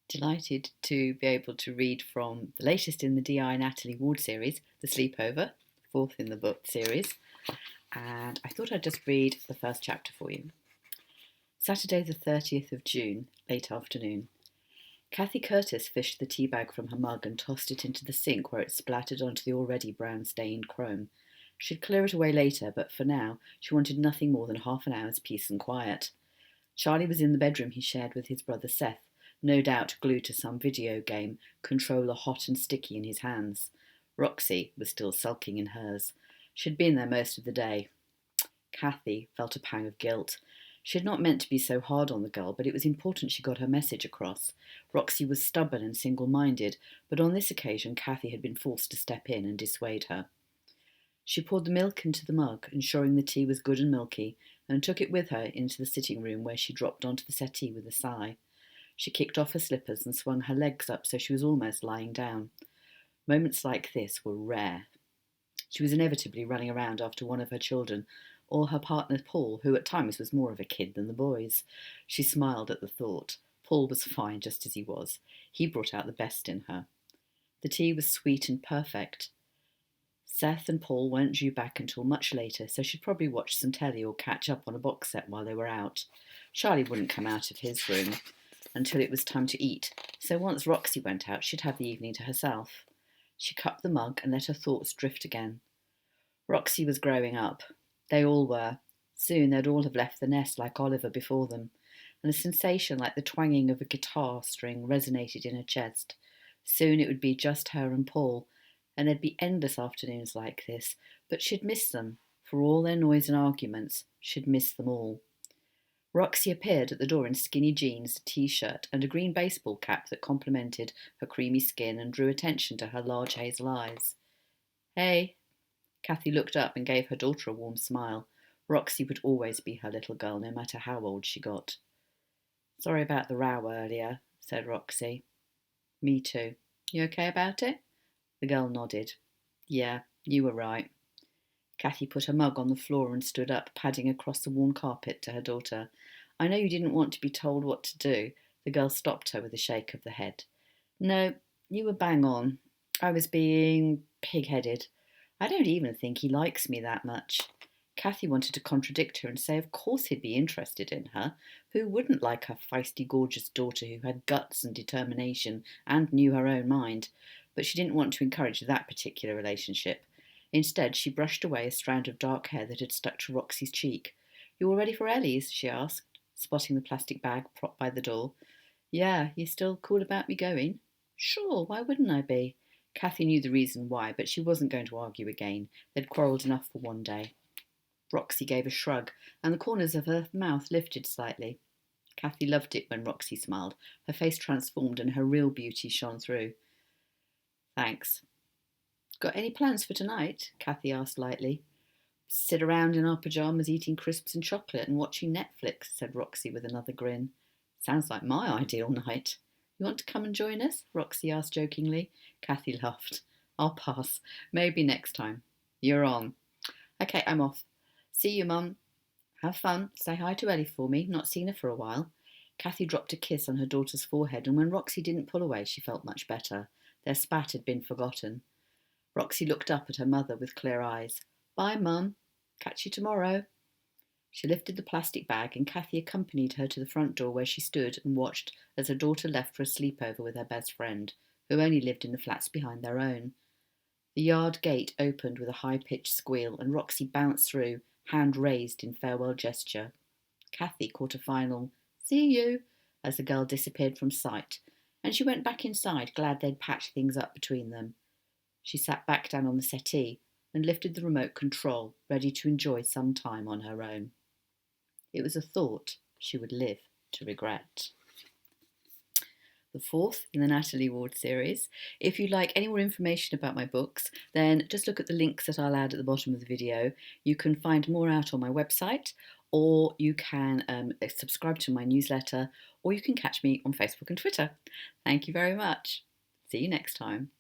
Delighted to be able to read from the latest in the DI Natalie Ward series, The Sleepover, fourth in the book series, and I thought I'd just read the first chapter for you. Saturday the 30th of June, late afternoon. Cathy Curtis fished the tea bag from her mug and tossed it into the sink where it splattered onto the already brown-stained chrome. She'd clear it away later, but for now she wanted nothing more than half an hour's peace and quiet. Charlie was in the bedroom he shared with his brother Seth, no doubt glued to some video game, controller hot and sticky in his hands. Roxy was still sulking in hers. She'd been there most of the day. Cathy felt a pang of guilt. She had not meant to be so hard on the girl, but it was important she got her message across. Roxy was stubborn and single-minded, but on this occasion Cathy had been forced to step in and dissuade her. She poured the milk into the mug, ensuring the tea was good and milky, and took it with her into the sitting room where she dropped onto the settee with a sigh. She kicked off her slippers and swung her legs up so she was almost lying down. Moments like this were rare. She was inevitably running around after one of her children, or her partner Paul, who at times was more of a kid than the boys. She smiled at the thought. Paul was fine just as he was. He brought out the best in her. The tea was sweet and perfect. Seth and Paul weren't due back until much later, so she'd probably watch some telly or catch up on a box set while they were out. Charlie wouldn't come out of his room until it was time to eat, so once Roxy went out, she'd have the evening to herself. She cupped the mug and let her thoughts drift again. Roxy was growing up. They all were. Soon they'd all have left the nest like Oliver before them, and a sensation like the twanging of a guitar string resonated in her chest. Soon it would be just her and Paul, and there'd be endless afternoons like this, but she'd miss them. For all their noise and arguments, she'd miss them all. Roxy appeared at the door in skinny jeans, a t-shirt, and a green baseball cap that complemented her creamy skin and drew attention to her large hazel eyes. "Hey." Cathy looked up and gave her daughter a warm smile. Roxy would always be her little girl, no matter how old she got. "Sorry about the row earlier," said Roxy. "Me too. You okay about it?" The girl nodded. "Yeah, you were right." Cathy put her mug on the floor and stood up, padding across the worn carpet to her daughter. "I know you didn't want to be told what to do." The girl stopped her with a shake of the head. "No, you were bang on. I was being pig-headed. I don't even think he likes me that much." Cathy wanted to contradict her and say of course he'd be interested in her. Who wouldn't like her feisty, gorgeous daughter who had guts and determination and knew her own mind? But she didn't want to encourage that particular relationship. Instead, she brushed away a strand of dark hair that had stuck to Roxy's cheek. "You all ready for Ellie's?" she asked, spotting the plastic bag propped by the door. "Yeah, you still cool about me going?" "Sure, why wouldn't I be?" Cathy knew the reason why, but she wasn't going to argue again. They'd quarrelled enough for one day. Roxy gave a shrug, and the corners of her mouth lifted slightly. Cathy loved it when Roxy smiled. Her face transformed and her real beauty shone through. "Thanks." "Got any plans for tonight?" Cathy asked lightly. "Sit around in our pyjamas eating crisps and chocolate and watching Netflix," said Roxy with another grin. "Sounds like my ideal night." "You want to come and join us?" Roxy asked jokingly. Cathy laughed. "I'll pass. Maybe next time." "You're on." "Okay, I'm off. See you, Mum. Have fun. Say hi to Ellie for me. Not seen her for a while." Cathy dropped a kiss on her daughter's forehead, and when Roxy didn't pull away, she felt much better. Their spat had been forgotten. Roxy looked up at her mother with clear eyes. "Bye, Mum. Catch you tomorrow." She lifted the plastic bag, and Cathy accompanied her to the front door where she stood and watched as her daughter left for a sleepover with her best friend, who only lived in the flats behind their own. The yard gate opened with a high-pitched squeal, and Roxy bounced through, hand raised in farewell gesture. Cathy caught a final "See you" as the girl disappeared from sight, and she went back inside, glad they'd patched things up between them. She sat back down on the settee and lifted the remote control, ready to enjoy some time on her own. It was a thought she would live to regret. The fourth in the Natalie Ward series. If you'd like any more information about my books, then just look at the links that I'll add at the bottom of the video. You can find more out on my website, or you can subscribe to my newsletter, or you can catch me on Facebook and Twitter. Thank you very much. See you next time.